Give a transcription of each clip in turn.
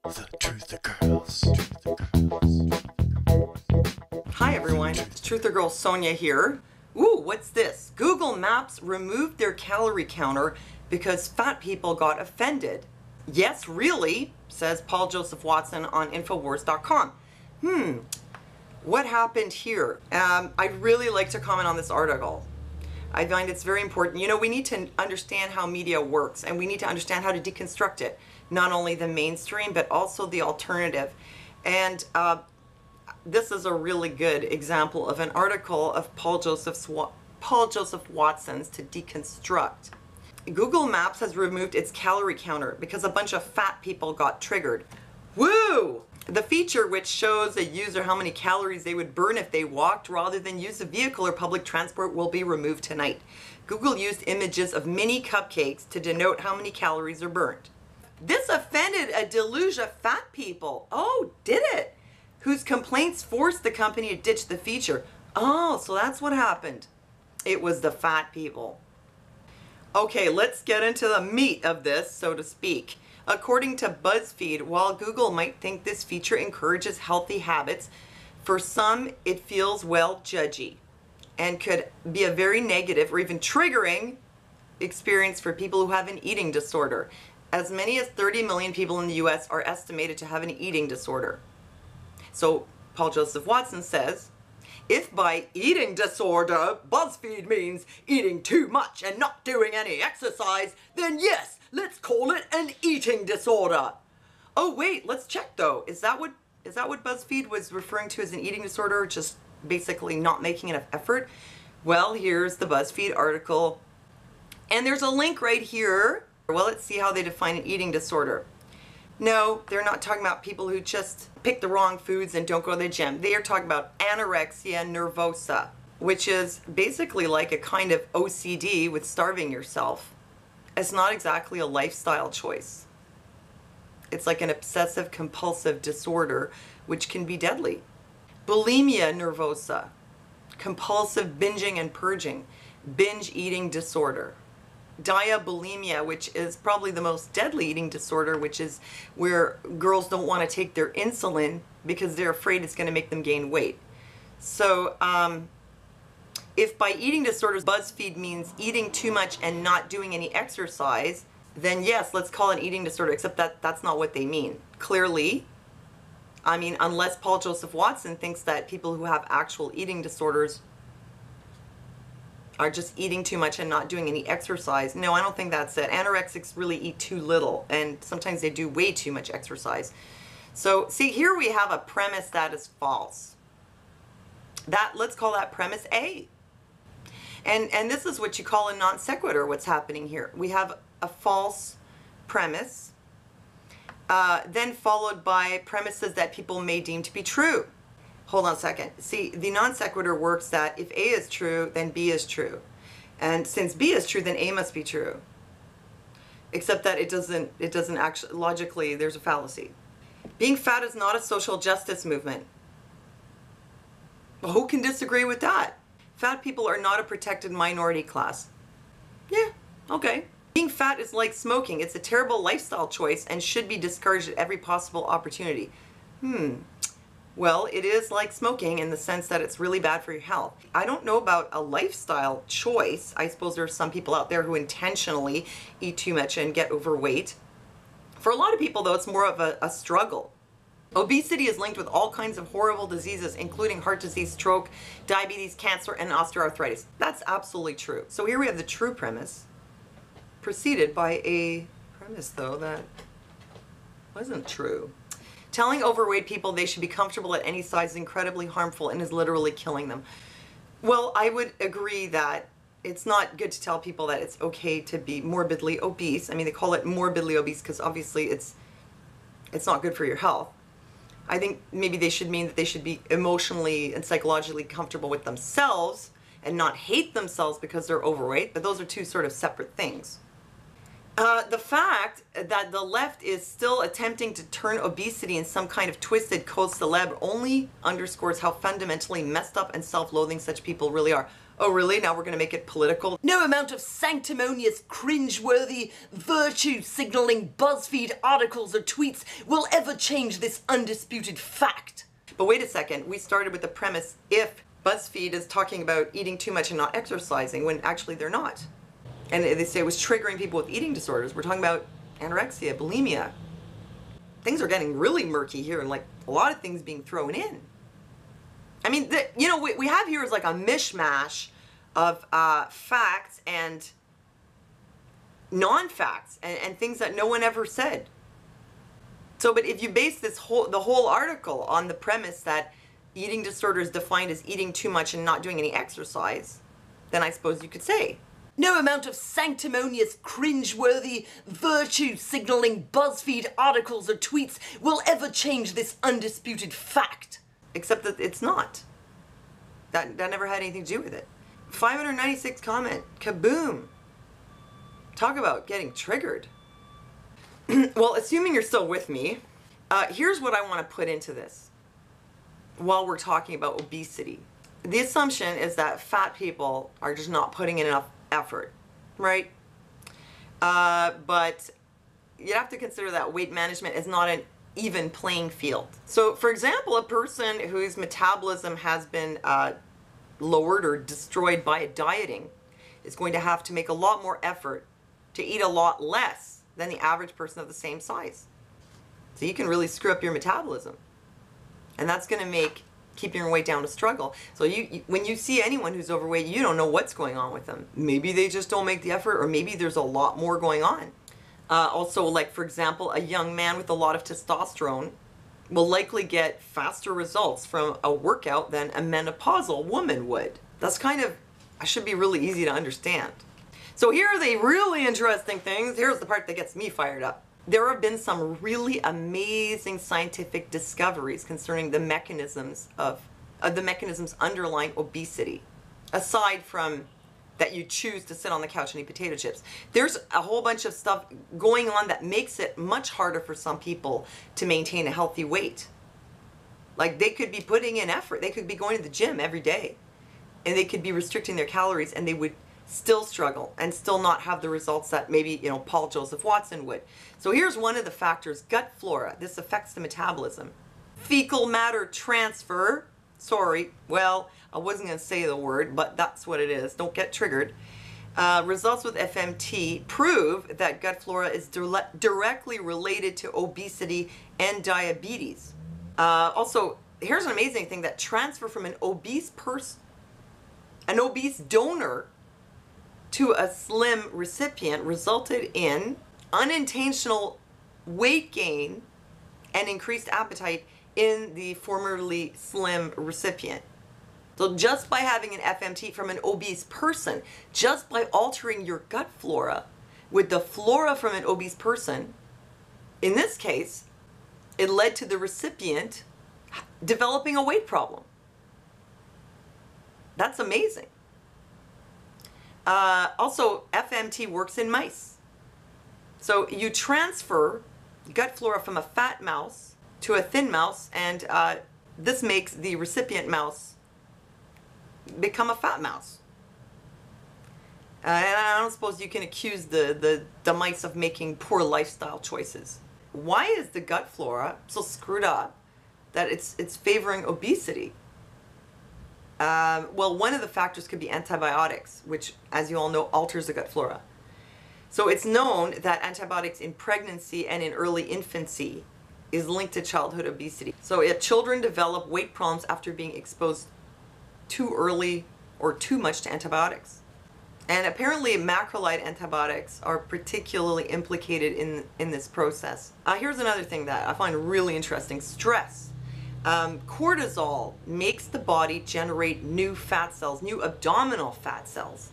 The Truther Girls. Hi everyone, it's Truther Girl Sonia here. Ooh, what's this? Google Maps removed their calorie counter because fat people got offended. Yes, really, says Paul Joseph Watson on Infowars.com. What happened here? I'd really like to comment on this article. I find it's very important. You know, we need to understand how media works, and we need to understand how to deconstruct it. Not only the mainstream, but also the alternative. And this is a really good example of an article of Paul Joseph Watson's to deconstruct. Google Maps has removed its calorie counter because a bunch of fat people got triggered. Woo! The feature which shows a user how many calories they would burn if they walked rather than use a vehicle or public transport will be removed tonight. Google used images of mini cupcakes to denote how many calories are burned. This offended a deluge of fat people. Oh, did it? Whose complaints forced the company to ditch the feature. Oh, so that's what happened. It was the fat people. Okay, let's get into the meat of this, so to speak. According to BuzzFeed, while Google might think this feature encourages healthy habits, for some it feels well judgy and could be a very negative or even triggering experience for people who have an eating disorder. As many as 30 million people in the US are estimated to have an eating disorder. So Paul Joseph Watson says, if by eating disorder BuzzFeed means eating too much and not doing any exercise, then yes, let's call it an eating disorder. Oh wait, let's check though. Is that what BuzzFeed was referring to as an eating disorder, just basically not making enough effort? Well, here's the BuzzFeed article. And there's a link right here. Well, let's see how they define an eating disorder. No, they're not talking about people who just pick the wrong foods and don't go to the gym. They are talking about anorexia nervosa, which is basically like a kind of OCD with starving yourself. It's not exactly a lifestyle choice. It's like an obsessive compulsive disorder, which can be deadly. Bulimia nervosa, compulsive binging and purging, binge eating disorder. Diabulimia, which is probably the most deadly eating disorder, which is where girls don't want to take their insulin because they're afraid it's going to make them gain weight. So if by eating disorders BuzzFeed means eating too much and not doing any exercise, then yes, let's call it an eating disorder, except that that's not what they mean. Clearly, I mean, unless Paul Joseph Watson thinks that people who have actual eating disorders are just eating too much and not doing any exercise. No, I don't think that's it. Anorexics really eat too little, and sometimes they do way too much exercise. So, see, here we have a premise that is false. Let's call that premise A. And this is what you call a non-sequitur, what's happening here. We have a false premise, then followed by premises that people may deem to be true. Hold on a second. See, the non-sequitur works that if A is true, then B is true. And since B is true, then A must be true. Except that it doesn't actually, logically, there's a fallacy. Being fat is not a social justice movement. Well, who can disagree with that? Fat people are not a protected minority class. Yeah, okay. Being fat is like smoking. It's a terrible lifestyle choice and should be discouraged at every possible opportunity. Well, it is like smoking in the sense that it's really bad for your health. I don't know about a lifestyle choice. I suppose there are some people out there who intentionally eat too much and get overweight. For a lot of people, though, it's more of a struggle. Obesity is linked with all kinds of horrible diseases, including heart disease, stroke, diabetes, cancer, and osteoarthritis. That's absolutely true. So here we have the true premise, preceded by a premise, though, that wasn't true. Telling overweight people they should be comfortable at any size is incredibly harmful and is literally killing them. Well, I would agree that it's not good to tell people that it's okay to be morbidly obese. I mean, they call it morbidly obese because obviously it's not good for your health. I think maybe they should mean that they should be emotionally and psychologically comfortable with themselves and not hate themselves because they're overweight, but those are two sort of separate things. The fact that the left is still attempting to turn obesity into some kind of twisted cause celeb only underscores how fundamentally messed up and self-loathing such people really are. Oh, really? Now we're going to make it political? No amount of sanctimonious, cringe-worthy, virtue-signaling BuzzFeed articles or tweets will ever change this undisputed fact. But wait a second. We started with the premise if BuzzFeed is talking about eating too much and not exercising when actually they're not. And they say it was triggering people with eating disorders. We're talking about anorexia, bulimia. Things are getting really murky here, and like a lot of things being thrown in. I mean, we have here is like a mishmash of facts and non-facts and things that no one ever said. So, but if you base the whole article on the premise that eating disorder is defined as eating too much and not doing any exercise, then I suppose you could say, no amount of sanctimonious, cringe-worthy, virtue-signaling BuzzFeed articles or tweets will ever change this undisputed fact. Except that it's not. That never had anything to do with it. 596 comment. Kaboom. Talk about getting triggered. Well, assuming you're still with me, here's what I want to put into this while we're talking about obesity. The assumption is that fat people are just not putting in enough effort, right? But you have to consider that weight management is not an even playing field. So, for example, a person whose metabolism has been lowered or destroyed by dieting is going to have to make a lot more effort to eat a lot less than the average person of the same size. So you can really screw up your metabolism. And that's going to make keeping your weight down a struggle. So when you see anyone who's overweight, you don't know what's going on with them. Maybe they just don't make the effort, or maybe there's a lot more going on. Also, like, for example, a young man with a lot of testosterone will likely get faster results from a workout than a menopausal woman would. That's kind of, should be really easy to understand. So here are the really interesting things. Here's the part that gets me fired up. There have been some really amazing scientific discoveries concerning the mechanisms the mechanisms underlying obesity, aside from that you choose to sit on the couch and eat potato chips. There's a whole bunch of stuff going on that makes it much harder for some people to maintain a healthy weight. Like, they could be putting in effort. They could be going to the gym every day, and they could be restricting their calories, and they would still struggle and still not have the results that maybe, Paul Joseph Watson would. So here's one of the factors: gut flora. This affects the metabolism. Fecal matter transfer. Sorry, well, I wasn't going to say the word, but that's what it is. Don't get triggered. Results with FMT prove that gut flora is directly related to obesity and diabetes. Also, here's an amazing thing: that transfer from an obese donor to a slim recipient resulted in unintentional weight gain and increased appetite in the formerly slim recipient. So just by having an FMT from an obese person, just by altering your gut flora with the flora from an obese person, in this case, it led to the recipient developing a weight problem. That's amazing. Also, FMT works in mice. So you transfer gut flora from a fat mouse to a thin mouse, and this makes the recipient mouse become a fat mouse. And I don't suppose you can accuse the mice of making poor lifestyle choices. Why is the gut flora so screwed up that it's favoring obesity? Well, one of the factors could be antibiotics, which, as you all know, alters the gut flora. So it's known that antibiotics in pregnancy and in early infancy is linked to childhood obesity. So if children develop weight problems after being exposed too early or too much to antibiotics. And apparently macrolide antibiotics are particularly implicated in this process. Here's another thing that I find really interesting: stress. Cortisol makes the body generate new fat cells, new abdominal fat cells,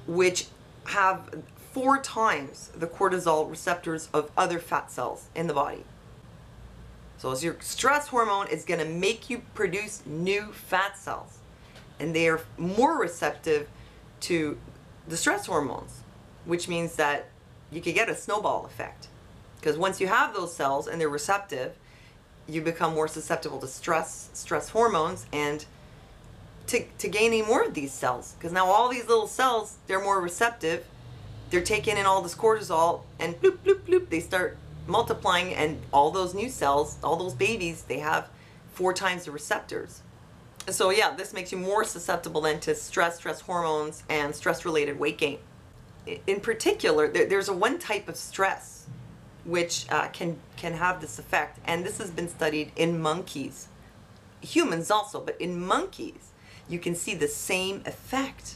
which have 4 times the cortisol receptors of other fat cells in the body. So your stress hormone is going to make you produce new fat cells, and they are more receptive to the stress hormones, which means that you could get a snowball effect. Because once you have those cells and they're receptive, you become more susceptible to stress hormones, and to gaining more of these cells, because now all these little cells, they're more receptive. They're taking in all this cortisol, and bloop, bloop, bloop, they start multiplying, and all those new cells, all those babies, they have 4 times the receptors. So yeah, this makes you more susceptible then to stress hormones, and stress-related weight gain. In particular, there's a one type of stress which can have this effect, and this has been studied in monkeys. Humans also, but in monkeys, you can see the same effect.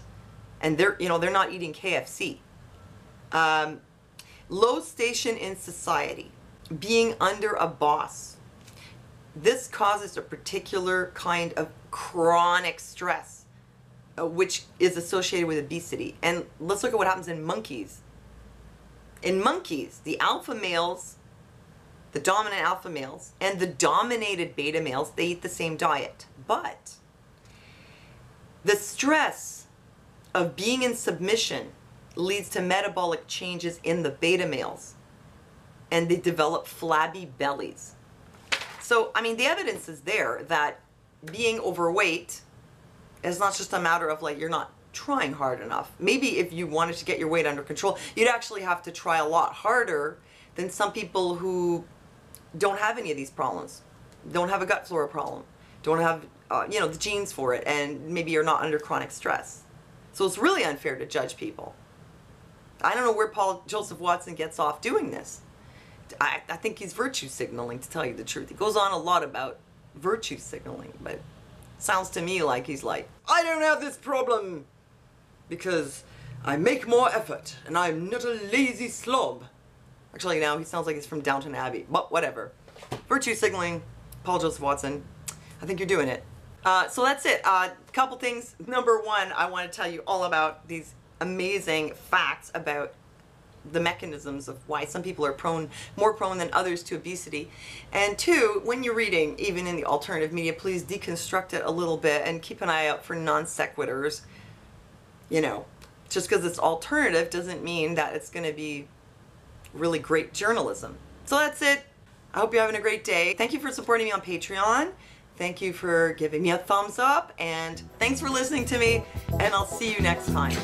And they're not eating KFC. Low station in society, being under a boss. This causes a particular kind of chronic stress, which is associated with obesity. And let's look at what happens in monkeys. In monkeys, the alpha males, the dominant alpha males, and the dominated beta males, they eat the same diet. But the stress of being in submission leads to metabolic changes in the beta males, and they develop flabby bellies. So, I mean, the evidence is there that being overweight is not just a matter of like you're not trying hard enough. Maybe if you wanted to get your weight under control, you'd actually have to try a lot harder than some people who don't have any of these problems, don't have a gut flora problem, don't have the genes for it, and maybe you're not under chronic stress. So it's really unfair to judge people. I don't know where Paul Joseph Watson gets off doing this. I think he's virtue signaling, to tell you the truth. He goes on a lot about virtue signaling, but it sounds to me like he's like, I don't have this problem because I make more effort and I'm not a lazy slob. Actually, now he sounds like he's from Downton Abbey, but whatever. Virtue signaling, Paul Joseph Watson. I think you're doing it. So that's it. Couple things. Number one, I want to tell you all about these amazing facts about the mechanisms of why some people are more prone than others to obesity. And two, when you're reading, even in the alternative media, please deconstruct it a little bit and keep an eye out for non-sequitors. Just because it's alternative doesn't mean that it's going to be really great journalism. So that's it. I hope you're having a great day. Thank you for supporting me on Patreon. Thank you for giving me a thumbs up, and thanks for listening to me, and I'll see you next time.